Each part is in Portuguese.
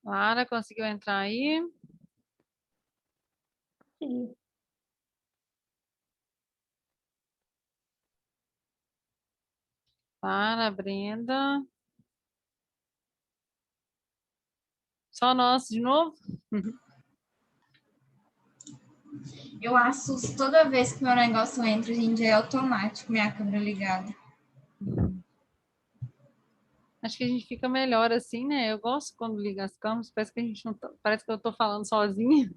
Lara, conseguiu entrar aí? Sim. Lara, Brenda. Só nós de novo? Eu assusto toda vez que meu negócio entra, gente, é automático minha câmera ligada. Acho que a gente fica melhor assim, né? Eu gosto quando liga as câmeras, parece que a gente não parece que eu tô falando sozinha.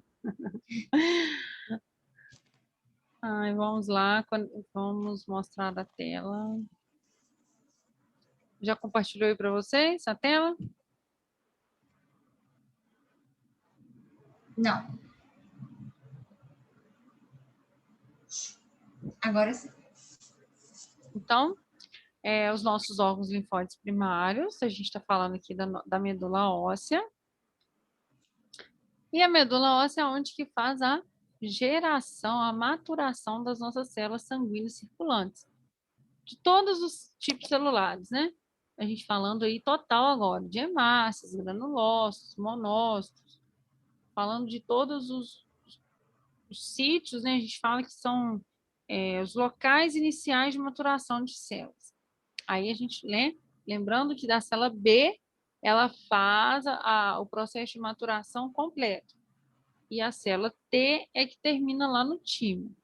Ai, vamos lá, vamos mostrar a tela. Já compartilhou aí para vocês a tela? Não. Agora sim. Então, os nossos órgãos linfóides primários, a gente está falando aqui da medula óssea. E a medula óssea é onde que faz a geração, a maturação das nossas células sanguíneas circulantes, de todos os tipos celulares, né? A gente falando aí total agora, de hemácias, granulócitos, monócitos, falando de todos os sítios, né? A gente fala que são os locais iniciais de maturação de células. Aí a gente, né? Lembrando que da célula B, ela faz o processo de maturação completo. E a célula T é que termina lá no timo.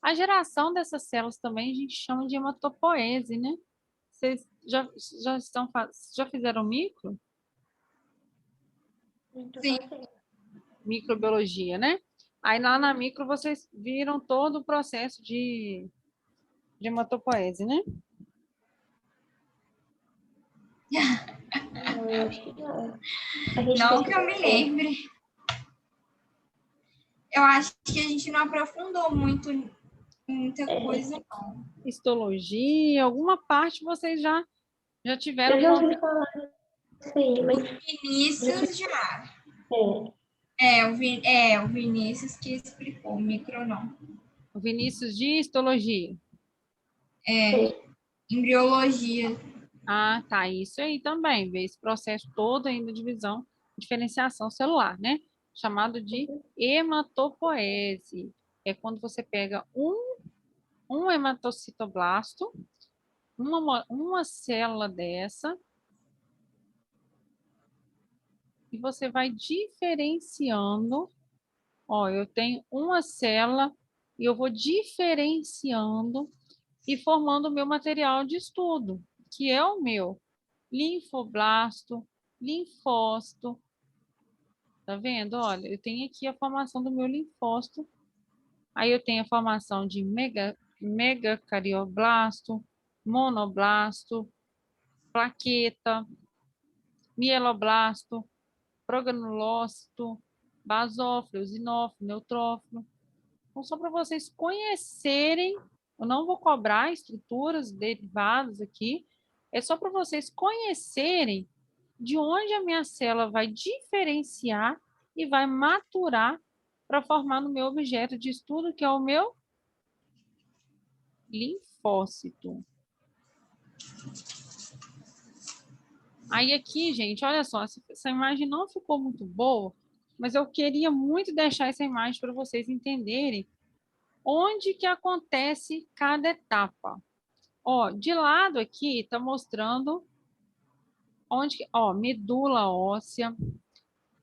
A geração dessas células também a gente chama de hematopoese, né? Vocês já fizeram micro? Muito Sim. fácil. Microbiologia, né? Aí lá na micro vocês viram todo o processo de hematopoese, né? Não, eu acho que não. A gente Não que eu me pesquisou. lembre. Eu acho que a gente não aprofundou muita É, coisa, não. Histologia, alguma parte vocês já tiveram eu já contato. ouvi falar assim, mas de Vinícius já. é, O Vinícius que explicou, o micro não. O Vinícius de histologia. é, Embriologia. Ah, tá. Isso aí também. Vê esse processo todo ainda de divisão, diferenciação celular, né? Chamado de hematopoese. É quando você pega um hematocitoblasto, uma célula dessa, e você vai diferenciando. Ó, eu tenho uma célula e eu vou diferenciando e formando o meu material de estudo, que é o meu linfoblasto, linfócito. Tá vendo? Olha, eu tenho aqui a formação do meu linfócito. Aí eu tenho a formação de megacardioblasto, monoblasto, plaqueta, mieloblasto, progranulócito, basófilo, eosinófilo, neutrófilo. Então, só para vocês conhecerem, eu não vou cobrar estruturas derivadas aqui, é só para vocês conhecerem de onde a minha célula vai diferenciar e vai maturar para formar no meu objeto de estudo, que é o meu linfócito. Aí aqui, gente, olha só, essa imagem não ficou muito boa, mas eu queria muito deixar essa imagem para vocês entenderem onde que acontece cada etapa. Ó, de lado aqui está mostrando onde, ó, medula óssea,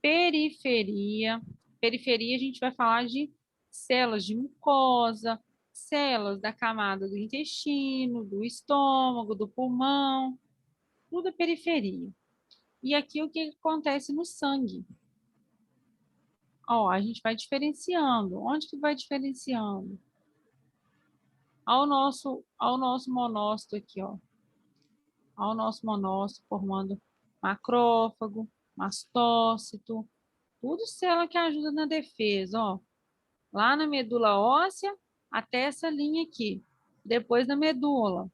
periferia. Periferia a gente vai falar de células de mucosa, células da camada do intestino, do estômago, do pulmão, tudo é periferia. E aqui o que acontece no sangue? Ó, a gente vai diferenciando. Onde que vai diferenciando? Ao nosso monócito aqui, ó. Ao nosso monócito formando macrófago, mastócito, tudo célula que ajuda na defesa, ó. Lá na medula óssea, até essa linha aqui. Depois na medula.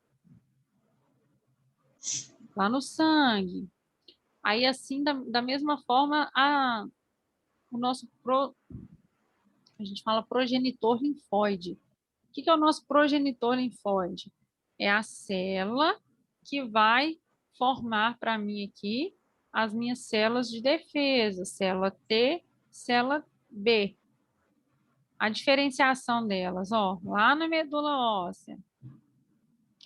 Lá no sangue. Aí, assim, da mesma forma, o nosso a gente fala progenitor linfóide. O que é o nosso progenitor linfóide? É a célula que vai formar para mim aqui as minhas células de defesa, célula T, célula B. A diferenciação delas, ó, lá na medula óssea.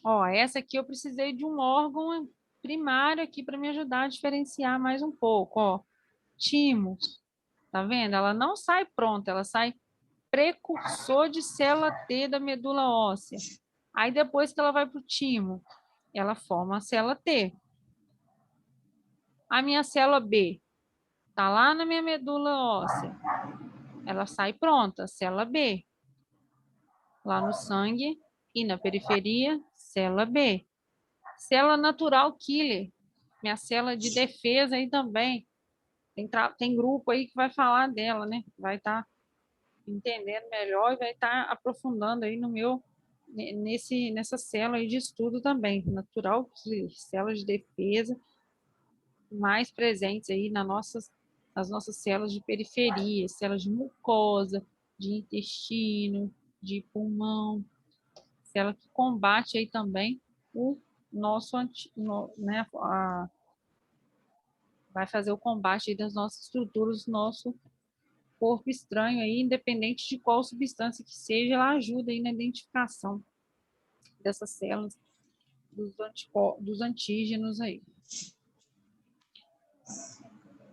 Ó, essa aqui eu precisei de um órgão primário aqui para me ajudar a diferenciar mais um pouco, ó. Timo, tá vendo? Ela não sai pronta, ela sai precursor de célula T da medula óssea. Aí depois que ela vai para o timo, ela forma a célula T. A minha célula B tá lá na minha medula óssea. Ela sai pronta, célula B. Lá no sangue e na periferia, célula B. Célula natural killer, minha célula de defesa aí também. Tem grupo aí que vai falar dela, né? Vai estar entendendo melhor e vai estar aprofundando aí no meu nessa célula aí de estudo também, natural killer, células de defesa mais presentes aí nas nossas células de periferia, células de mucosa, de intestino, de pulmão, célula que combate aí também o nosso, né, vai fazer o combate das nossas estruturas, do nosso corpo estranho aí, independente de qual substância que seja, ela ajuda aí na identificação dessas células, dos antígenos aí.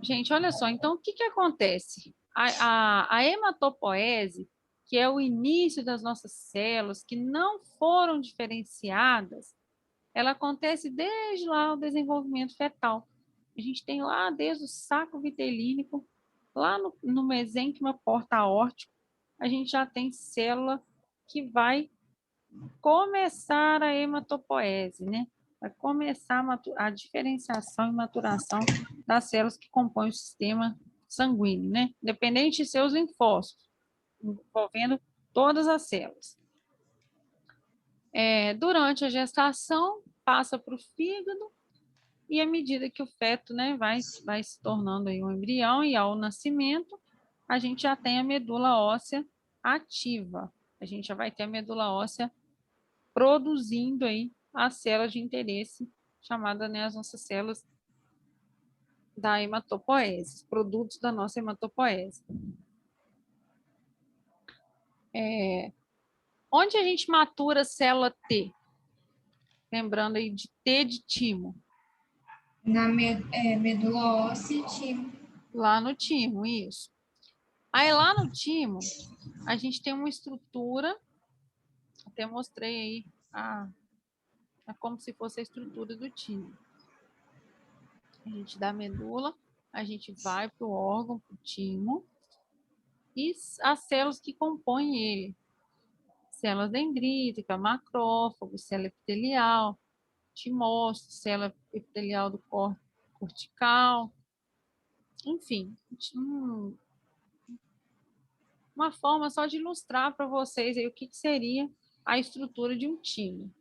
Gente, olha só, então o que que acontece? A hematopoese, que é o início das nossas células, que não foram diferenciadas, ela acontece desde lá o desenvolvimento fetal. A gente tem lá desde o saco vitelínico, lá no mesênquima porta-aórtico, a gente já tem célula que vai começar a hematopoese, né? Vai começar a diferenciação e maturação das células que compõem o sistema sanguíneo, né? Independente de seus linfócitos, envolvendo todas as células. Durante a gestação, passa para o fígado, e à medida que o feto, né, vai se tornando aí um embrião, e ao nascimento, a gente já tem a medula óssea ativa. A gente já vai ter a medula óssea produzindo aí as células de interesse, chamadas, né, as nossas células da hematopoese, produtos da nossa hematopoese. Onde a gente matura a célula T? Lembrando aí de T de timo. Na medula óssea, timo. Lá no timo, isso. Aí lá no timo, a gente tem uma estrutura, até mostrei aí como se fosse a estrutura do timo. A gente dá a medula, a gente vai para o órgão, para o timo, e as células que compõem ele. Células dendríticas, macrófagos, célula epitelial, timócito, célula epitelial do corpo cortical, enfim, uma forma só de ilustrar para vocês aí o que seria a estrutura de um timo.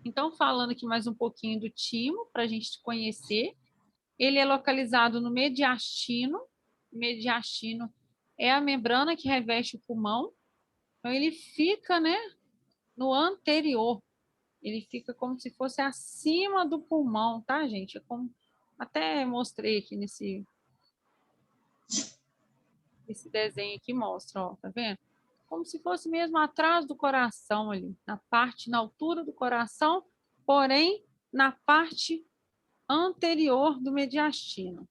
Então, falando aqui mais um pouquinho do timo, para a gente conhecer, ele é localizado no mediastino. O mediastino é a membrana que reveste o pulmão. Então, ele fica, né, no anterior. Ele fica como se fosse acima do pulmão, tá, gente? Até mostrei aqui esse desenho aqui, mostra, ó, tá vendo? Como se fosse mesmo atrás do coração ali, na altura do coração, porém, na parte anterior do mediastino.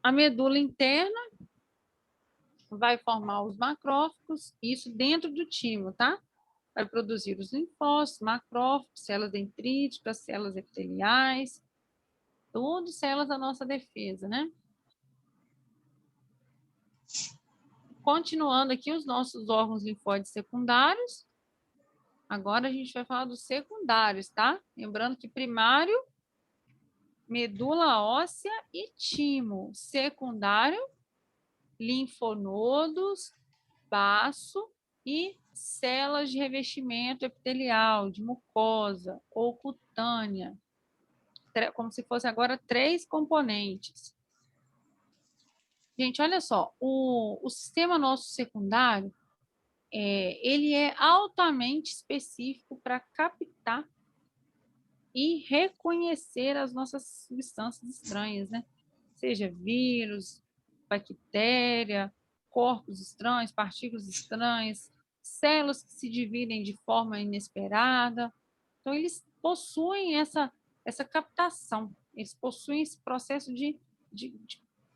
A medula interna vai formar os macrófagos, isso dentro do timo, tá? Vai produzir os linfócitos, macrófagos, células dendríticas, células epiteliais, tudo células da nossa defesa, né? Continuando aqui os nossos órgãos linfóides secundários. Agora a gente vai falar dos secundários, tá? Lembrando que primário, medula óssea e timo. Secundário, linfonodos, baço e células de revestimento epitelial, de mucosa ou cutânea. Como se fosse agora 3 componentes. Gente, olha só, o sistema nosso secundário, ele é altamente específico para captar e reconhecer as nossas substâncias estranhas, né? Seja vírus, bactéria, corpos estranhos, partículas estranhas, células que se dividem de forma inesperada. Então, eles possuem essa captação, eles possuem esse processo de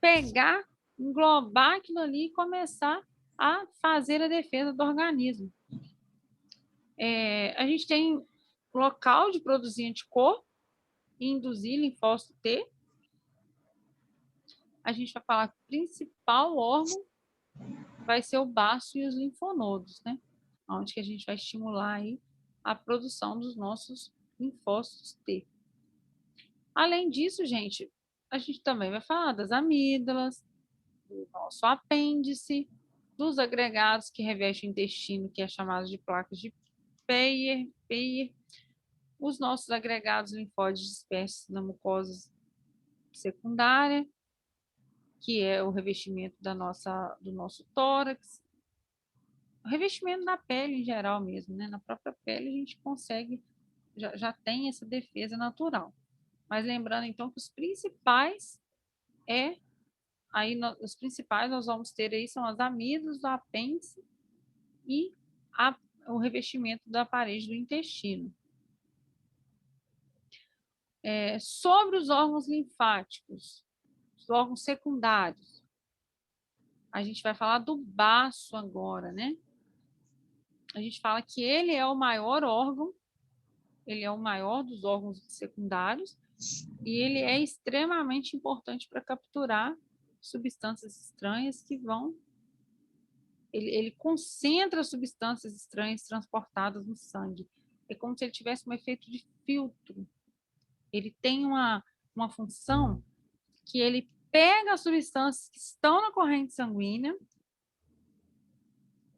pegar, englobar aquilo ali e começar a fazer a defesa do organismo. A gente tem local de produzir anticorpo e induzir linfócito T. A gente vai falar que o principal órgão vai ser o baço e os linfonodos, né? Onde que a gente vai estimular aí a produção dos nossos linfócitos T. Além disso, gente, a gente também vai falar das amígdalas, do nosso apêndice, dos agregados que revestem o intestino, que é chamado de placas de Peyer, os nossos agregados linfóides dispersos na mucosa secundária, que é o revestimento do nosso tórax, o revestimento da pele em geral mesmo, né? Na própria pele a gente consegue, já tem essa defesa natural. Mas lembrando então que os principais os principais nós vamos ter aí são as amígdalas, o apêndice e o revestimento da parede do intestino. Sobre os órgãos linfáticos, os órgãos secundários, a gente vai falar do baço agora, né? A gente fala que ele é o maior órgão, ele é o maior dos órgãos secundários e ele é extremamente importante para capturar substâncias estranhas que vão. Ele concentra substâncias estranhas transportadas no sangue. É como se ele tivesse um efeito de filtro. Ele tem uma função que ele pega as substâncias que estão na corrente sanguínea,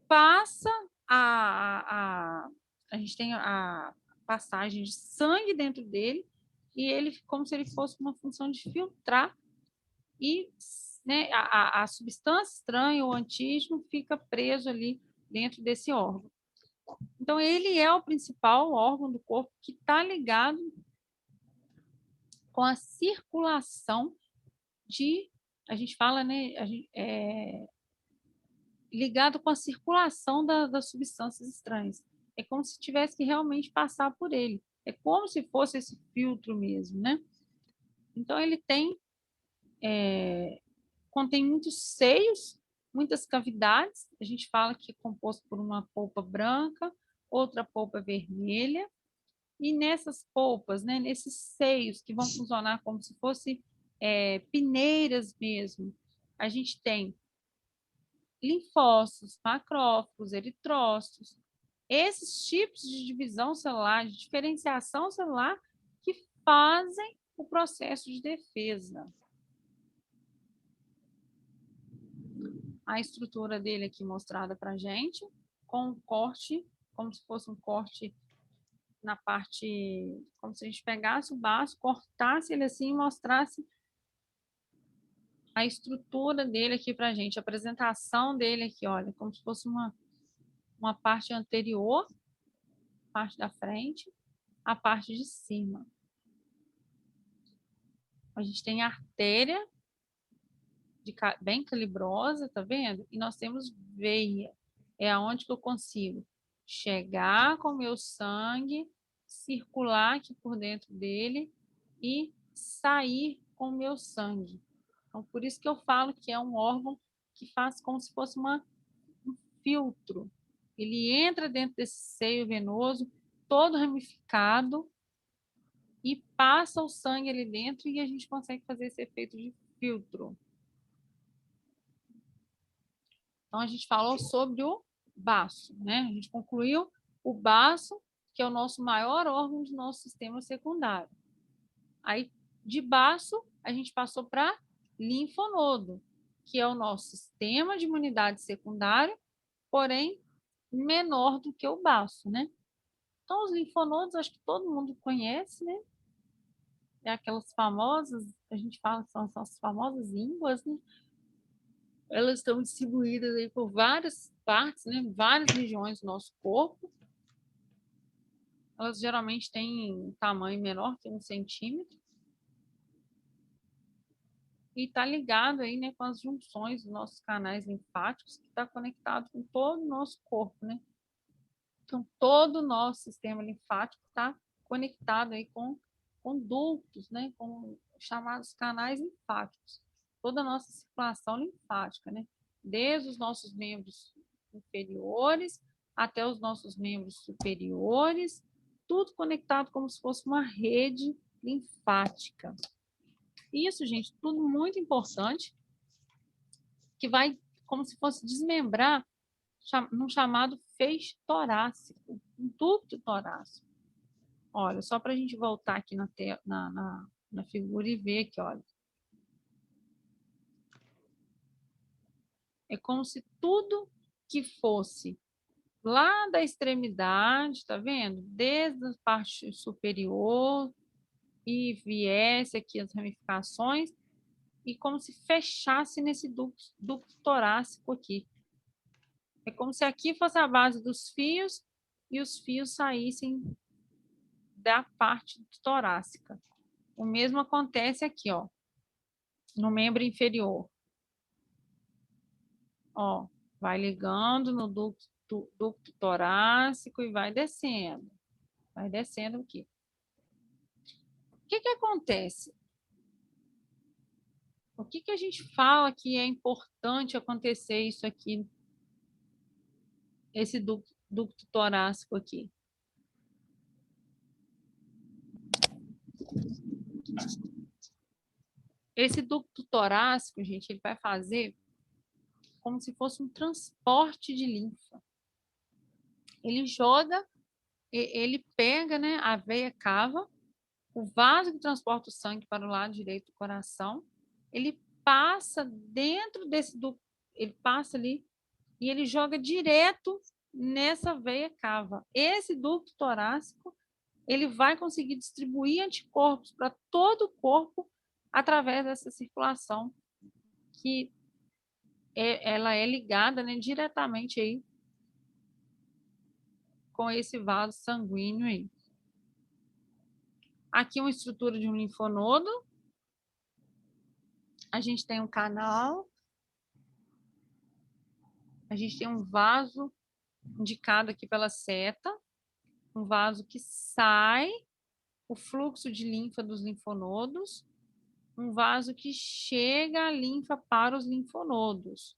passa a gente tem a passagem de sangue dentro dele e ele como se ele fosse uma função de filtrar e, né, a substância estranha, o antígeno, fica preso ali dentro desse órgão. Então, ele é o principal órgão do corpo que está ligado com a circulação a gente fala, né, ligado com a circulação das substâncias estranhas. É como se tivesse que realmente passar por ele. É como se fosse esse filtro mesmo, né? Então, ele contém muitos seios, muitas cavidades. A gente fala que é composto por uma polpa branca, outra polpa vermelha. E nessas polpas, né, nesses seios que vão funcionar como se fossem peneiras mesmo, a gente tem linfócitos, macrófagos, eritrócitos, esses tipos de divisão celular, de diferenciação celular, que fazem o processo de defesa. A estrutura dele aqui mostrada para a gente, com um corte, como se fosse um corte na parte, como se a gente pegasse o baço, cortasse ele assim e mostrasse a estrutura dele aqui para a gente, a apresentação dele aqui, olha, como se fosse uma parte anterior, parte da frente, a parte de cima. A gente tem a artéria bem calibrosa, tá vendo? E nós temos veia, é aonde que eu consigo chegar com o meu sangue, circular aqui por dentro dele e sair com o meu sangue. Então, por isso que eu falo que é um órgão que faz como se fosse um filtro. Ele entra dentro desse seio venoso, todo ramificado, e passa o sangue ali dentro e a gente consegue fazer esse efeito de filtro. Então, a gente falou sobre o baço, né? A gente concluiu o baço, que é o nosso maior órgão do nosso sistema secundário. Aí, de baço, a gente passou para linfonodo, que é o nosso sistema de imunidade secundário, porém menor do que o baço, né? Então, os linfonodos, acho que todo mundo conhece, né? É aquelas famosas, a gente fala que são as famosas ínguas, né? Elas estão distribuídas aí por várias partes, né? Várias regiões do nosso corpo. Elas geralmente têm um tamanho menor que 1 centímetro. E está ligado aí, né, com as junções dos nossos canais linfáticos, que está conectado com todo o nosso corpo, né? Então, todo o nosso sistema linfático está conectado aí com ductos, né? Com chamados canais linfáticos. Toda a nossa circulação linfática, né? Desde os nossos membros inferiores até os nossos membros superiores, tudo conectado como se fosse uma rede linfática. Isso, gente, tudo muito importante, que vai como se fosse desmembrar num chamado feixe torácico, um ducto torácico. Olha, só para a gente voltar aqui na figura e ver aqui, olha. É como se tudo que fosse lá da extremidade, tá vendo? Desde a parte superior e viesse aqui as ramificações e como se fechasse nesse ducto torácico aqui. É como se aqui fosse a base dos fios e os fios saíssem da parte torácica. O mesmo acontece aqui, ó, no membro inferior. Ó, vai ligando no ducto torácico e vai descendo. Vai descendo aqui. O que acontece? O que a gente fala que é importante acontecer isso aqui, esse ducto torácico aqui? Esse ducto torácico, gente, ele vai fazer como se fosse um transporte de linfa. Ele joga, ele pega, né, a veia cava, o vaso que transporta o sangue para o lado direito do coração, ele passa dentro desse ducto, ele passa ali e ele joga direto nessa veia cava. Esse ducto torácico, ele vai conseguir distribuir anticorpos para todo o corpo através dessa circulação que ela é ligada, né, diretamente aí com esse vaso sanguíneo aí. Aqui uma estrutura de um linfonodo. A gente tem um canal. A gente tem um vaso indicado aqui pela seta. Um vaso que sai o fluxo de linfa dos linfonodos. Um vaso que chega a linfa para os linfonodos.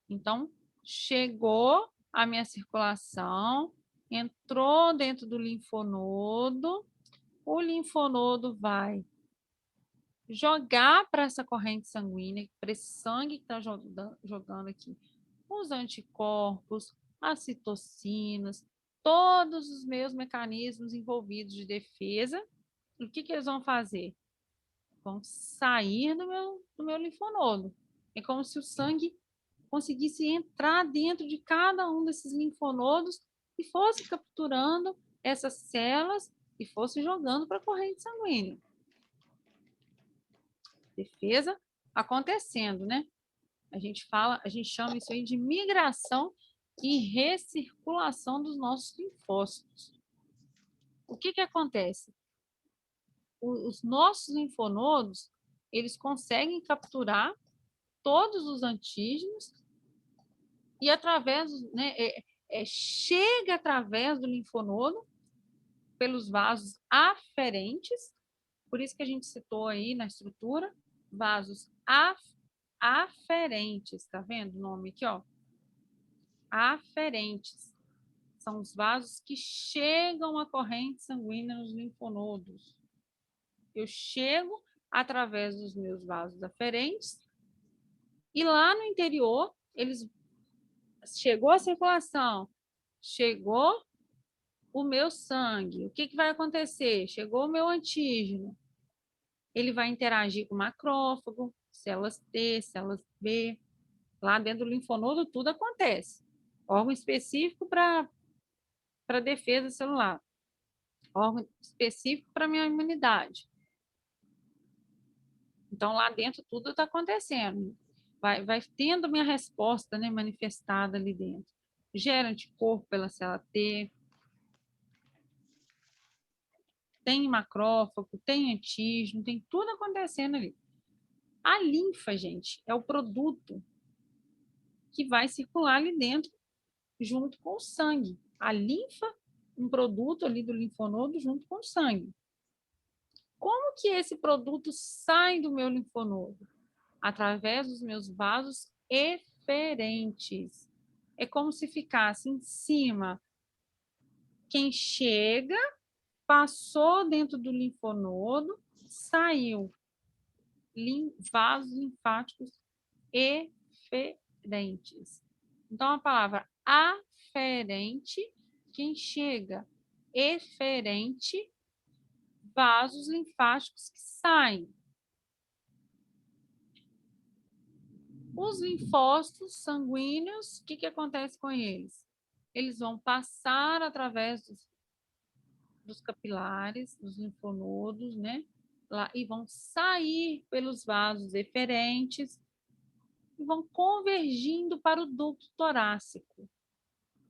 Então, chegou a minha circulação, entrou dentro do linfonodo, o linfonodo vai jogar para essa corrente sanguínea, para esse sangue que está jogando aqui, os anticorpos, as citocinas, todos os meus mecanismos envolvidos de defesa. E o que eles vão fazer? Vão sair do meu linfonodo. É como se o sangue conseguisse entrar dentro de cada um desses linfonodos e fosse capturando essas células e fosse jogando para a corrente sanguínea. Defesa acontecendo, né? A gente chama isso aí de migração e recirculação dos nossos linfócitos. O que acontece? Os nossos linfonodos, eles conseguem capturar todos os antígenos e através, né, chega através do linfonodo pelos vasos aferentes, por isso que a gente citou aí na estrutura, vasos aferentes, tá vendo o nome aqui, ó? Aferentes. São os vasos que chegam à corrente sanguínea nos linfonodos. Eu chego através dos meus vasos aferentes e lá no interior, chegou a circulação, chegou o meu sangue. O que vai acontecer? Chegou o meu antígeno. Ele vai interagir com o macrófago, células T, células B. Lá dentro do linfonodo tudo acontece. Órgão específico para defesa celular. Órgão específico para minha imunidade. Então, lá dentro tudo está acontecendo. vai tendo a minha resposta, né, manifestada ali dentro. Gera anticorpo pela célula T, tem macrófago, tem antígeno, tem tudo acontecendo ali. A linfa, gente, é o produto que vai circular ali dentro junto com o sangue. A linfa, um produto ali do linfonodo junto com o sangue. Como que esse produto sai do meu linfonodo? Através dos meus vasos eferentes. É como se ficasse em cima. Quem chega, passou dentro do linfonodo, saiu. Vasos linfáticos eferentes. Então, a palavra aferente, quem chega, eferente, vasos linfáticos que saem. Os linfócitos sanguíneos, o que acontece com eles? Eles vão passar através dos capilares, dos linfonodos, né? Lá, e vão sair pelos vasos eferentes e vão convergindo para o ducto torácico.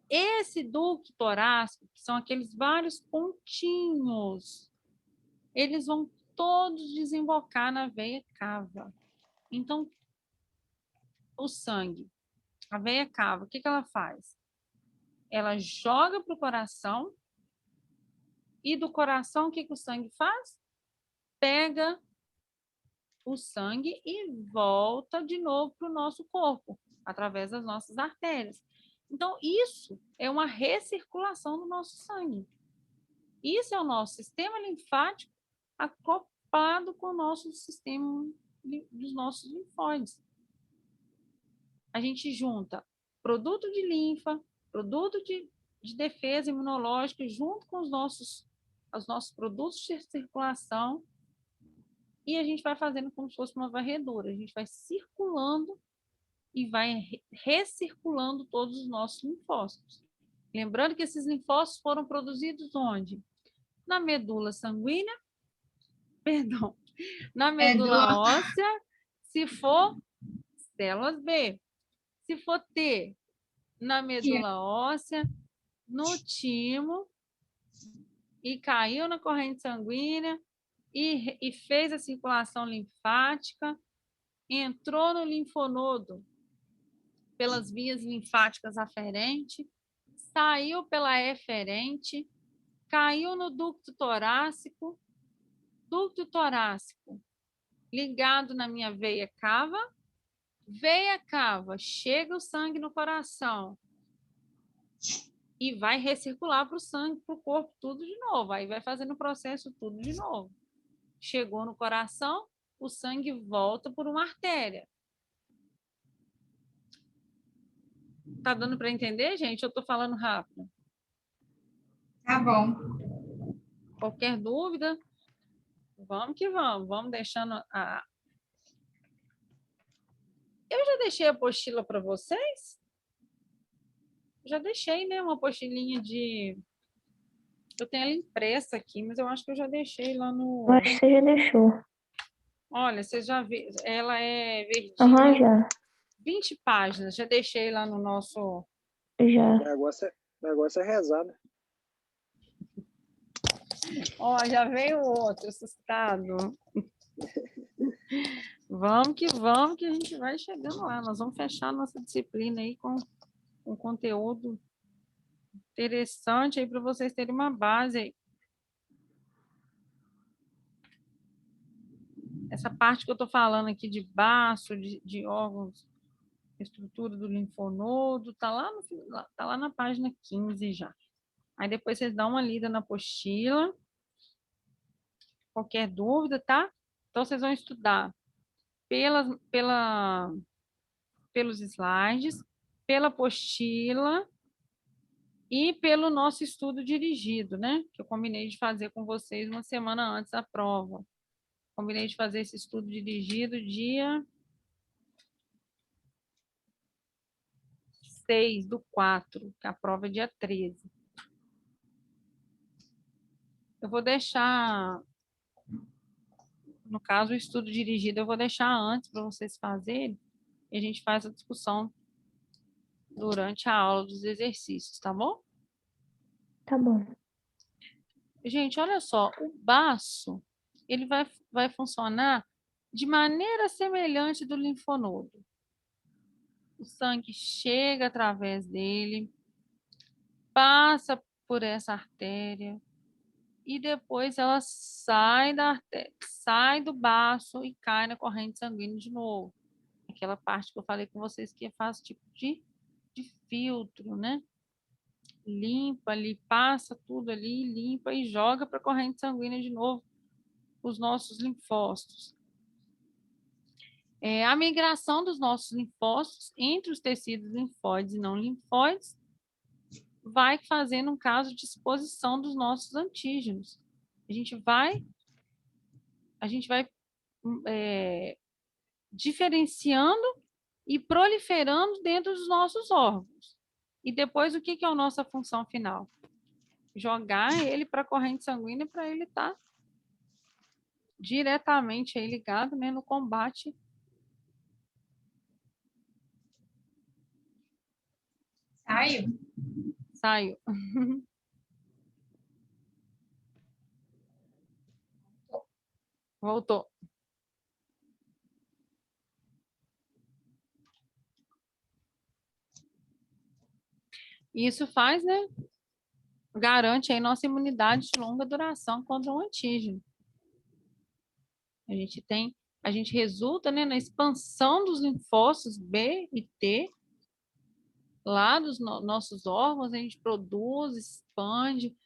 Esse ducto torácico, que são aqueles vários pontinhos, eles vão todos desembocar na veia cava. Então, o sangue, a veia cava, o que ela faz? Ela joga para o coração e do coração, o que o sangue faz? Pega o sangue e volta de novo para o nosso corpo, através das nossas artérias. Então, isso é uma recirculação do nosso sangue. Isso é o nosso sistema linfático acoplado com o nosso sistema dos nossos linfóides. A gente junta produto de linfa, produto de defesa imunológica, junto com os nossos produtos de circulação, e a gente vai fazendo como se fosse uma varredura. A gente vai circulando e vai recirculando todos os nossos linfócitos. Lembrando que esses linfócitos foram produzidos onde? Na medula sanguínea, perdão, na medula óssea, se for células B. Se for T, na medula óssea, no timo, e caiu na corrente sanguínea, e fez a circulação linfática, entrou no linfonodo pelas vias linfáticas aferente, saiu pela eferente, caiu no ducto torácico ligado na minha veia cava chega o sangue no coração e vai recircular para o sangue, para o corpo, tudo de novo. Aí vai fazendo o processo tudo de novo. Chegou no coração, o sangue volta por uma artéria. Tá dando para entender, gente? Eu estou falando rápido. Tá bom. Qualquer dúvida? Vamos que vamos. Vamos deixando a... Eu já deixei a apostila para vocês? Já deixei, né? Uma apostilinha de... Eu tenho ela impressa aqui, mas eu acho que eu já deixei lá no... Eu acho que você já deixou. Olha, vocês já viram. Ela é verdinha. Aham, já. 20 páginas. Já deixei lá no nosso... Já. O negócio é rezar, né? Ó, já veio outro, assustado. Vamos, que a gente vai chegando lá. Nós vamos fechar a nossa disciplina aí com um conteúdo interessante aí para vocês terem uma base aí. Essa parte que eu estou falando aqui de baço, de órgãos, estrutura do linfonodo, tá lá na página 15 já. Aí depois vocês dão uma lida na apostila. Qualquer dúvida, tá? Então, vocês vão estudar pelos slides, pela apostila e pelo nosso estudo dirigido, né? Que eu combinei de fazer com vocês uma semana antes da prova. Combinei de fazer esse estudo dirigido dia 6/4, que a prova é dia 13. Eu vou deixar, no caso, o estudo dirigido, eu vou deixar antes para vocês fazerem, e a gente faz a discussão durante a aula dos exercícios, tá bom? Tá bom. Gente, olha só, o baço, ele vai funcionar de maneira semelhante do linfonodo. O sangue chega através dele, passa por essa artéria e depois ela sai da artéria, sai do baço e cai na corrente sanguínea de novo. Aquela parte que eu falei com vocês que faz tipo de filtro, né? Limpa ali, passa tudo ali, limpa e joga para a corrente sanguínea de novo os nossos linfócitos. A migração dos nossos linfócitos entre os tecidos linfóides e não linfóides vai fazendo um caso de exposição dos nossos antígenos. A gente vai diferenciando e proliferando dentro dos nossos órgãos. E depois, o que é a nossa função final? Jogar ele para a corrente sanguínea para ele estar diretamente aí ligado, né, no combate. Saiu? Saiu. Voltou. Isso faz, né? Garante aí nossa imunidade de longa duração contra um antígeno. A gente resulta, né, na expansão dos linfócitos B e T lá dos nossos órgãos, a gente produz, expande,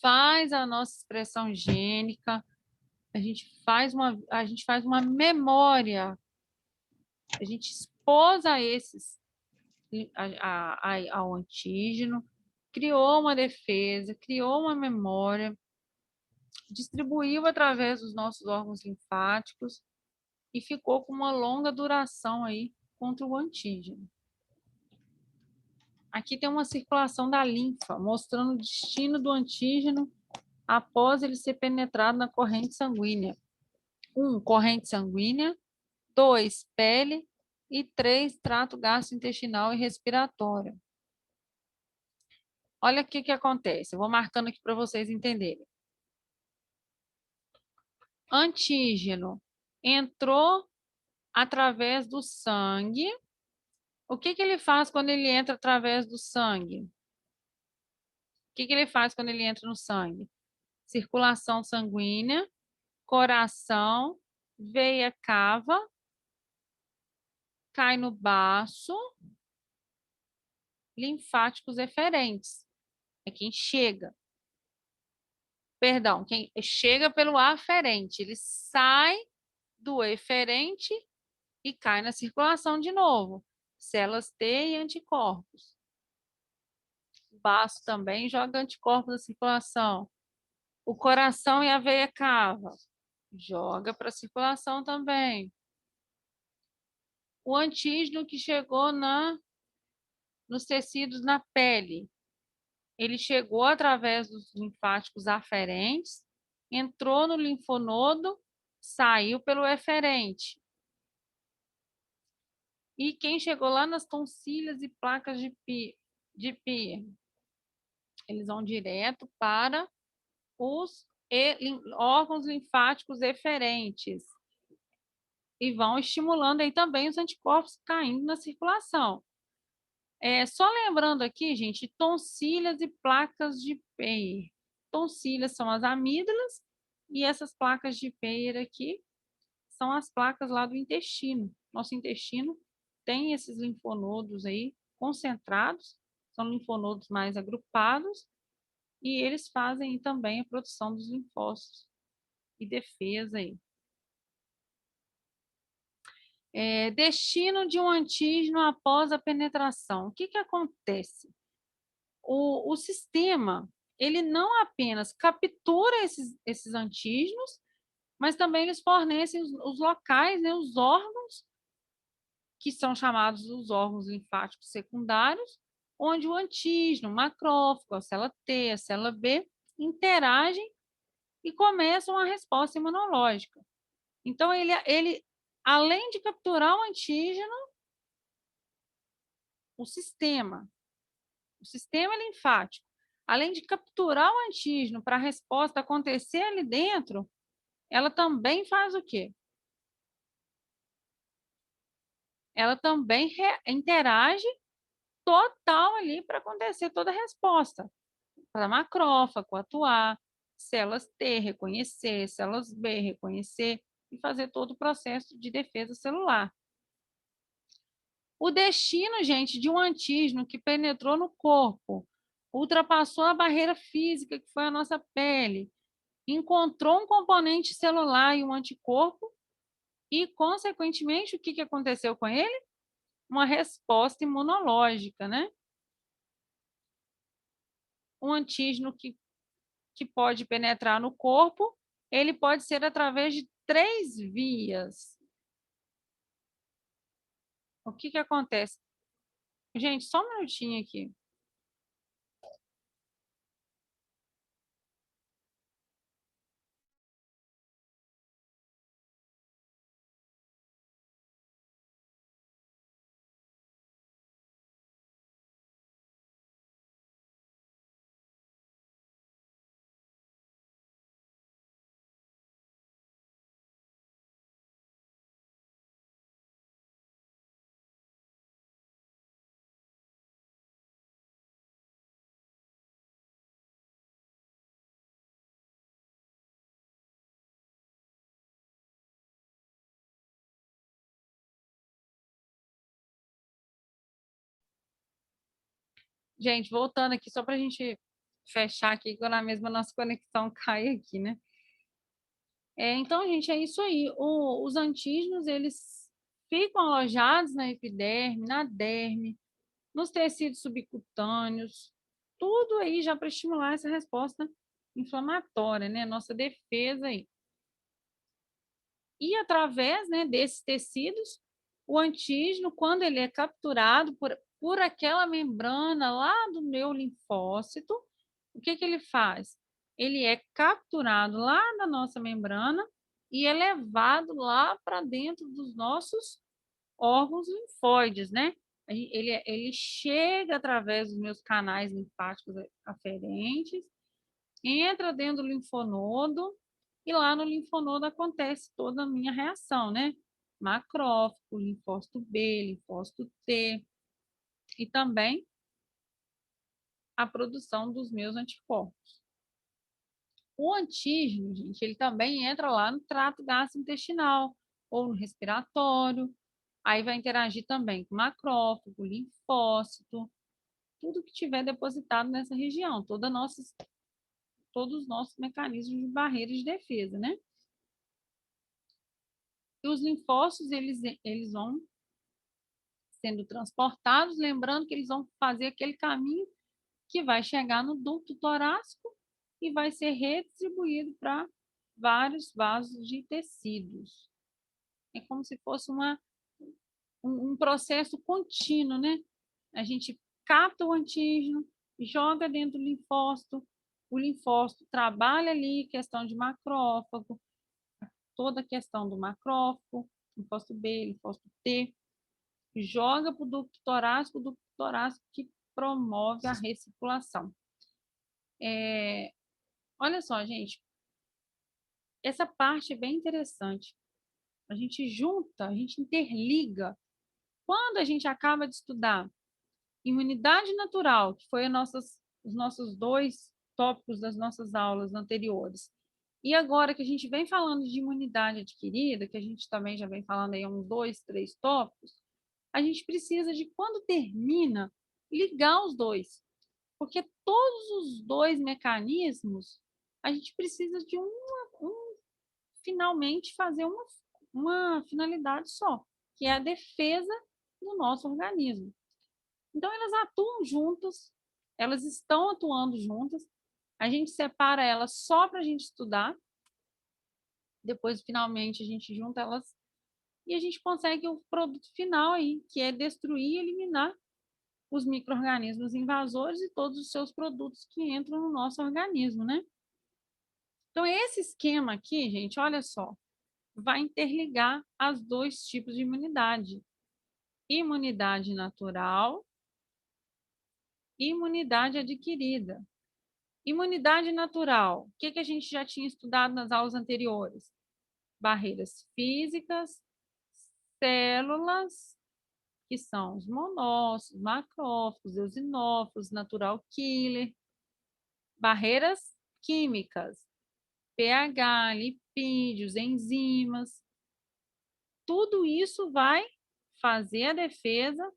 faz a nossa expressão gênica, a gente faz uma memória, a gente esposa esses ao antígeno, criou uma defesa, criou uma memória, distribuiu através dos nossos órgãos linfáticos e ficou com uma longa duração aí contra o antígeno. Aqui tem uma circulação da linfa, mostrando o destino do antígeno após ele ser penetrado na corrente sanguínea. 1, corrente sanguínea. 2, pele. E 3, trato gastrointestinal e respiratório. Olha o que acontece. Eu vou marcando aqui para vocês entenderem. Antígeno entrou através do sangue. O que ele faz quando ele entra através do sangue? O que ele faz quando ele entra no sangue? Circulação sanguínea, coração, veia cava, cai no baço, linfáticos eferentes. É quem chega. Perdão, quem chega pelo aferente. Ele sai do eferente e cai na circulação de novo. Células T e anticorpos. O baço também joga anticorpos na circulação. O coração e a veia cava. Joga para a circulação também. O antígeno que chegou nos tecidos na pele. Ele chegou através dos linfáticos aferentes, entrou no linfonodo, saiu pelo eferente. E quem chegou lá nas tonsilhas e placas de Pierre? Eles vão direto para os órgãos linfáticos eferentes. E vão estimulando aí também os anticorpos caindo na circulação. Só lembrando aqui, gente, tonsilhas e placas de Pierre. Tonsilhas são as amígdalas e essas placas de Pierre aqui são as placas lá do intestino. Nosso intestino tem esses linfonodos aí concentrados, são linfonodos mais agrupados e eles fazem também a produção dos linfócitos e defesa aí. Destino de um antígeno após a penetração. O que acontece? O sistema, ele não apenas captura esses antígenos, mas também eles fornecem os locais, né, os órgãos, que são chamados os órgãos linfáticos secundários, onde o antígeno, o macrófago, a célula T, a célula B, interagem e começam a resposta imunológica. Então, ele além de capturar o antígeno, o sistema linfático, além de capturar o antígeno para a resposta acontecer ali dentro, ela também faz o quê? Ela também interage total ali para acontecer toda a resposta. Para macrófago atuar, células T reconhecer, células B reconhecer e fazer todo o processo de defesa celular. O destino, gente, de um antígeno que penetrou no corpo, ultrapassou a barreira física, que foi a nossa pele, encontrou um componente celular e um anticorpo, e, consequentemente, o que aconteceu com ele? Uma resposta imunológica, né? Um antígeno que pode penetrar no corpo, ele pode ser através de 3 vias. O que acontece? Gente, só um minutinho aqui. Gente, voltando aqui, só para a gente fechar aqui, quando a mesma nossa conexão cai aqui, né? Então, gente, é isso aí. Os antígenos, eles ficam alojados na epiderme, na derme, nos tecidos subcutâneos, tudo aí já para estimular essa resposta inflamatória, né? Nossa defesa aí. E através, né, desses tecidos, o antígeno, quando ele é capturado por aquela membrana lá do meu linfócito, o que ele faz? Ele é capturado lá na nossa membrana e é levado lá para dentro dos nossos órgãos linfóides, né? Ele chega através dos meus canais linfáticos aferentes, entra dentro do linfonodo, e lá no linfonodo acontece toda a minha reação, né? Macrófago, linfócito B, linfócito T, e também a produção dos meus anticorpos. O antígeno, gente, ele também entra lá no trato gastrointestinal ou no respiratório, aí vai interagir também com macrófago, linfócito, tudo que tiver depositado nessa região, todos os nossos mecanismos de barreira de defesa, né? E os linfócitos, eles vão sendo transportados, lembrando que eles vão fazer aquele caminho que vai chegar no ducto torácico e vai ser redistribuído para vários vasos de tecidos. É como se fosse um processo contínuo, né? A gente capta o antígeno, joga dentro do linfócito, o linfócito trabalha ali questão de macrófago, toda a questão do macrófago, linfócito B, linfócito T, joga para o ducto torácico que promove a recirculação. Olha só, gente, essa parte é bem interessante. A gente junta, a gente interliga. Quando a gente acaba de estudar imunidade natural, que foi os nossos 2 tópicos das nossas aulas anteriores, e agora que a gente vem falando de imunidade adquirida, que a gente também já vem falando aí uns 2, 3 tópicos, a gente precisa de, quando termina, ligar os dois. Porque todos os 2 mecanismos, a gente precisa de finalmente fazer uma finalidade só, que é a defesa do nosso organismo. Então, elas atuam juntas, elas estão atuando juntas, a gente separa elas só para a gente estudar, depois, finalmente, a gente junta elas e a gente consegue o produto final aí, que é destruir e eliminar os micro-organismos invasores e todos os seus produtos que entram no nosso organismo, né? Então, esse esquema aqui, gente, olha só, vai interligar as 2 tipos de imunidade. Imunidade natural imunidade adquirida. Imunidade natural. O que a gente já tinha estudado nas aulas anteriores? Barreiras físicas, células, que são os monócitos, macrófagos, eosinófilos, natural killer. Barreiras químicas, pH, lipídios, enzimas. Tudo isso vai fazer a defesa,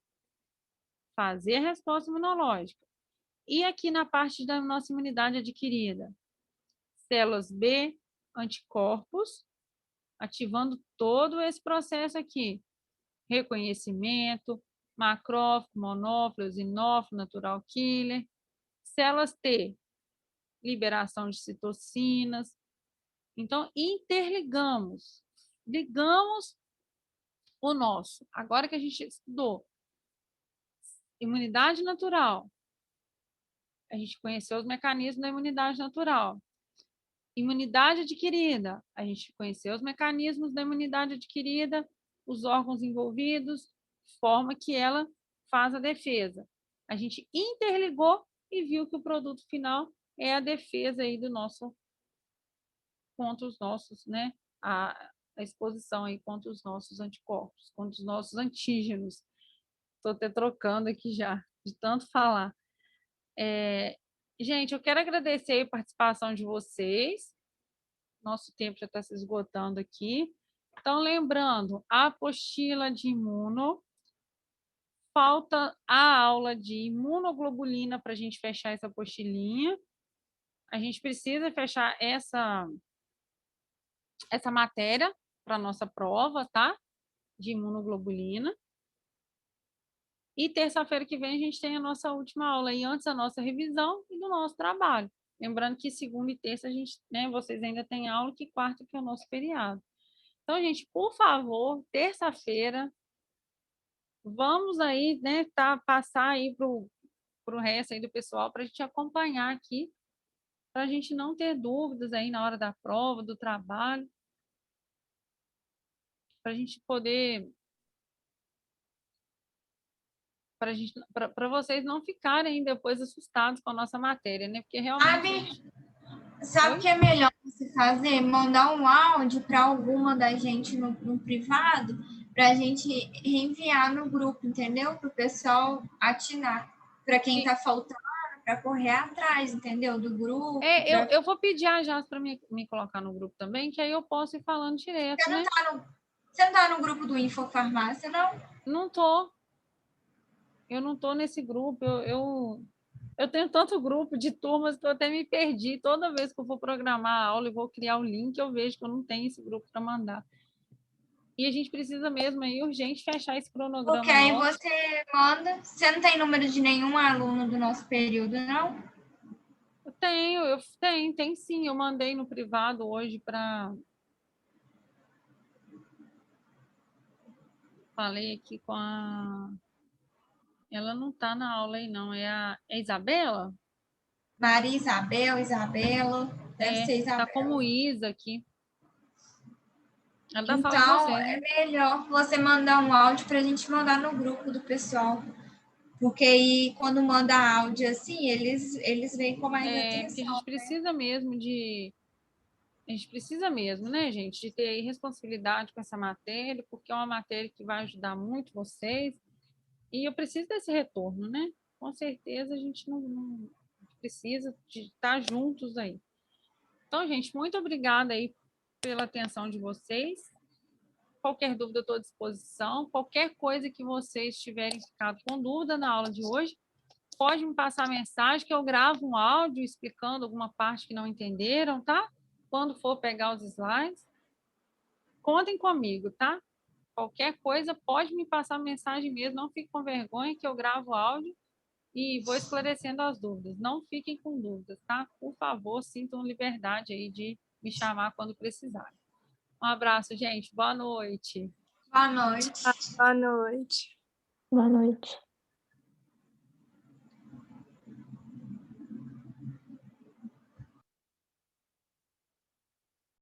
fazer a resposta imunológica. E aqui na parte da nossa imunidade adquirida, células B, anticorpos, ativando todo esse processo aqui. Reconhecimento, macrófago, monófilo, eosinófilo, natural killer. Células T, liberação de citocinas. Então, ligamos o nosso. Agora que a gente estudou imunidade natural, a gente conheceu os mecanismos da imunidade natural. Imunidade adquirida, a gente conheceu os mecanismos da imunidade adquirida, os órgãos envolvidos, forma que ela faz a defesa. A gente interligou e viu que o produto final é a defesa aí do nosso contra os nossos, né? A exposição aí contra os nossos anticorpos, contra os nossos antígenos. Estou até trocando aqui já, de tanto falar. Gente, eu quero agradecer a participação de vocês. Nosso tempo já está se esgotando aqui. Então, lembrando, a apostila de imuno, falta a aula de imunoglobulina para a gente fechar essa apostilinha. A gente precisa fechar essa matéria para a nossa prova, tá? De imunoglobulina. E terça-feira que vem a gente tem a nossa última aula aí, antes da nossa revisão e do nosso trabalho. Lembrando que segunda e terça a gente, né, vocês ainda têm aula, que quarta que é o nosso feriado. Então, gente, por favor, terça-feira, vamos aí, né, passar aí para o resto aí do pessoal, para a gente acompanhar aqui, para a gente não ter dúvidas aí na hora da prova, do trabalho, para a gente poder, para vocês não ficarem depois assustados com a nossa matéria, né? Porque realmente. Sabe o que é melhor você fazer? Mandar um áudio para alguma da gente no privado, para a gente reenviar no grupo, entendeu? Para o pessoal atinar. Para quem está faltando, para correr atrás, entendeu? Do grupo. Eu vou pedir a Jas para me colocar no grupo também, que aí eu posso ir falando direto, você né? Você não está no grupo do Infofarmácia, não? Não tô. Eu não tô nesse grupo. Eu tenho tanto grupo de turmas que eu até me perdi. Toda vez que eu vou programar a aula e vou criar o link, eu vejo que eu não tenho esse grupo para mandar. E a gente precisa mesmo aí, urgente, fechar esse cronograma. Porque aí você manda. Você não tem número de nenhum aluno do nosso período, não? Eu tenho sim. Eu mandei no privado hoje para. Falei aqui com a. Ela não está na aula aí, não. É a Isabela? Maria Isabela. Deve ser Isabela. Tá como Isa aqui. Ela dá Então, fala você, é né? melhor você mandar um áudio para a gente mandar no grupo do pessoal. Porque aí, quando manda áudio assim, eles vêm com mais atenção. Porque a gente precisa mesmo de... A gente precisa mesmo, né, gente, de ter responsabilidade com essa matéria, porque é uma matéria que vai ajudar muito vocês. E eu preciso desse retorno, né? Com certeza a gente não precisa de estar juntos aí. Então, gente, muito obrigada aí pela atenção de vocês. Qualquer dúvida, eu estou à disposição. Qualquer coisa que vocês tiverem ficado com dúvida na aula de hoje, pode me passar mensagem que eu gravo um áudio explicando alguma parte que não entenderam, tá? Quando for pegar os slides, contem comigo, tá? Qualquer coisa, pode me passar mensagem mesmo, não fique com vergonha que eu gravo áudio e vou esclarecendo as dúvidas. Não fiquem com dúvidas, tá? Por favor, sintam liberdade aí de me chamar quando precisarem. Um abraço, gente. Boa noite. Boa noite. Boa noite. Boa noite.